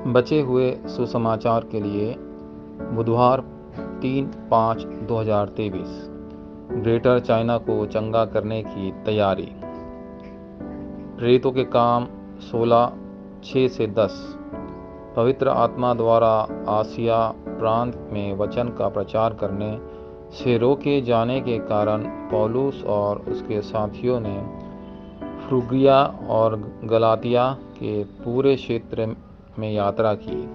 बचे हुए सुसमाचार के लिए बुधवार 3/5/2023 ग्रेटर चाइना को चंगा करने की तैयारी। प्रेरितों के काम 16:6-10। पवित्र आत्मा द्वारा आसिया प्रांत में वचन का प्रचार करने से रोके जाने के कारण पौलुस और उसके साथियों ने फ्रूगिया और गलातिया के पूरे क्षेत्र में यात्रा की।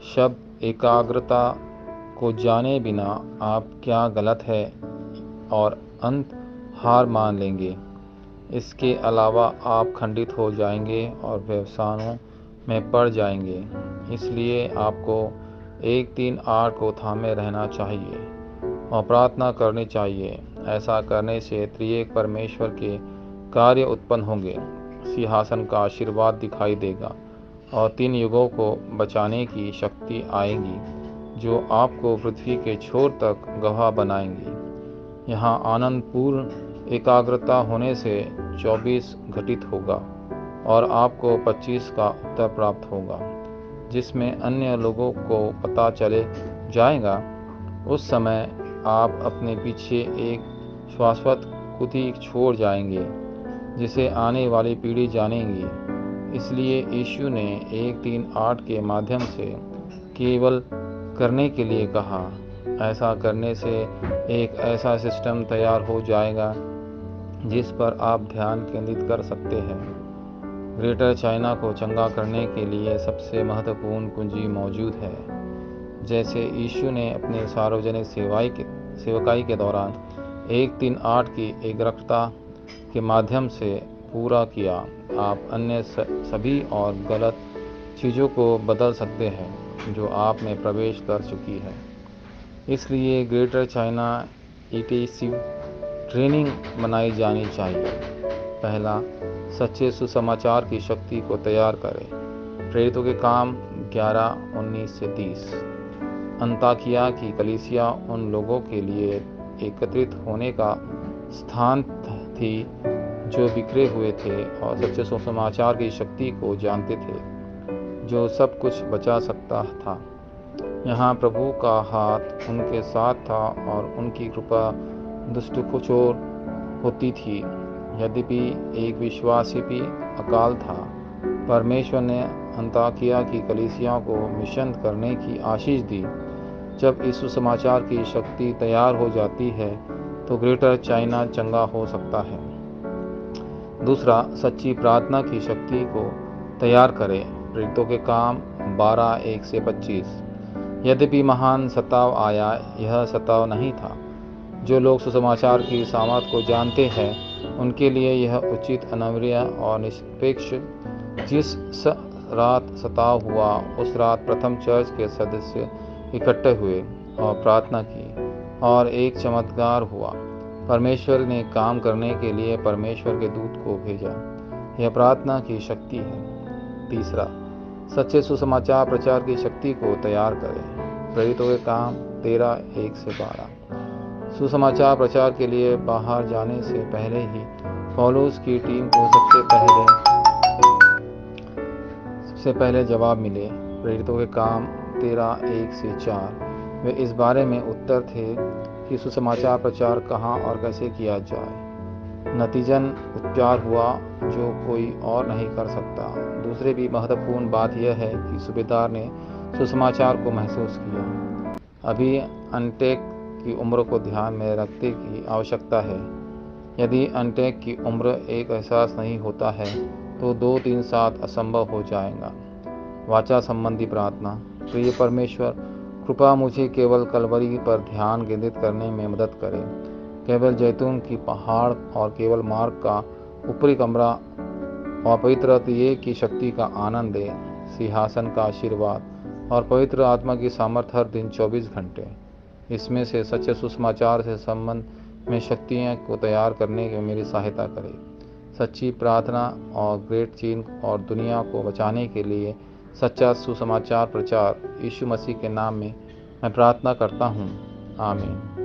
शब्द एकाग्रता को जाने बिना आप क्या गलत है और अंत हार मान लेंगे। इसके अलावा आप खंडित हो जाएंगे और व्यवसायों में पड़ जाएंगे। इसलिए आपको 1-3-8 को थामे रहना चाहिए और प्रार्थना करनी चाहिए। ऐसा करने से त्रिएक परमेश्वर के कार्य उत्पन्न होंगे, सिंहासन का आशीर्वाद दिखाई देगा और 3 युगों को बचाने की शक्ति आएगी जो आपको पृथ्वी के छोर तक गवाह बनाएंगी। यहाँ आनंदपूर्ण एकाग्रता होने से 24 घटित होगा और आपको 25 का उत्तर प्राप्त होगा, जिसमें अन्य लोगों को पता चले जाएगा। उस समय आप अपने पीछे एक शाश्वत खुदी छोड़ जाएंगे जिसे आने वाली पीढ़ी जानेगी। इसलिए यीशु ने 1-3-8 के माध्यम से केवल करने के लिए कहा। ऐसा करने से एक ऐसा सिस्टम तैयार हो जाएगा जिस पर आप ध्यान केंद्रित कर सकते हैं। ग्रेटर चाइना को चंगा करने के लिए सबसे महत्वपूर्ण कुंजी मौजूद है। जैसे यीशु ने अपने सार्वजनिक सेवकाई के दौरान 1-3-8 की एकाग्रता के माध्यम से पूरा किया, आप अन्य सभी और गलत चीज़ों को बदल सकते हैं जो आप में प्रवेश कर चुकी है। इसलिए ग्रेटर चाइना इंटेंसिव ट्रेनिंग बनाई जानी चाहिए। पहला, सच्चे सुसमाचार की शक्ति को तैयार करें। प्रेरितों के काम 11:19-30। अंताकिया की कलीसिया उन लोगों के लिए एकत्रित होने का स्थान थी जो बिखरे हुए थे और सच्चे सुसमाचार की शक्ति को जानते थे, जो सब कुछ बचा सकता था। यहाँ प्रभु का हाथ उनके साथ था और उनकी कृपा दुष्ट को चोर होती थी। यद्यपि एक विश्वासी भी अकाल था, परमेश्वर ने अंताकिया की कलीसिया को मिशन करने की आशीष दी। जब इस सुसमाचार की शक्ति तैयार हो जाती है तो ग्रेटर चाइना चंगा हो सकता है। दूसरा, सच्ची प्रार्थना की शक्ति को तैयार करें। प्रेरितों के काम 12:1-25। यद्यपि महान सताव आया, यह सताव नहीं था। जो लोग सुसमाचार की सामर्थ को जानते हैं उनके लिए यह उचित, अनवरीय और निष्पेक्ष। जिस रात सताव हुआ उस रात प्रथम चर्च के सदस्य इकट्ठे हुए और प्रार्थना की और एक चमत्कार हुआ। परमेश्वर ने काम करने के लिए परमेश्वर के दूत को भेजा। यह प्रार्थना की शक्ति है। तीसरा, सच्चे सुसमाचार प्रचार की शक्ति को तैयार करें। प्रेरितों के काम 13:1-12। सुसमाचार प्रचार के लिए बाहर जाने से पहले ही पौलुस की टीम को सबसे पहले जवाब मिले। प्रेरितों के काम 13:1-4। वे इस बारे में उत्तर थे कि सुसमाचार प्रचार कहाँ और कैसे किया जाए। नतीजन उपचार हुआ जो कोई और नहीं कर सकता। दूसरी भी महत्वपूर्ण बात यह है कि सूबेदार ने सुसमाचार को महसूस किया। अभी अनटेक की उम्र को ध्यान में रखने की आवश्यकता है। यदि अनटेक की उम्र एक एहसास नहीं होता है तो 2-3-7 असंभव हो जाएगा। वाचा संबंधी प्रार्थना। प्रिय परमेश्वर, कृपा मुझे केवल कलवरी पर ध्यान केंद्रित करने में मदद करें। केवल जैतून की पहाड़ और केवल मार्ग का ऊपरी कमरा और पवित्र त्रिएक की शक्ति का आनंद दें। सिंहासन का आशीर्वाद और पवित्र आत्मा की सामर्थ्य हर दिन 24 घंटे। इसमें से सच्चे सुसमाचार से संबंध में शक्तियाँ को तैयार करने में मेरी सहायता करें। सच्ची प्रार्थना और ग्रेट चीन और दुनिया को बचाने के लिए सच्चा सुसमाचार प्रचार। यीशु मसीह के नाम में मैं प्रार्थना करता हूँ। आमीन।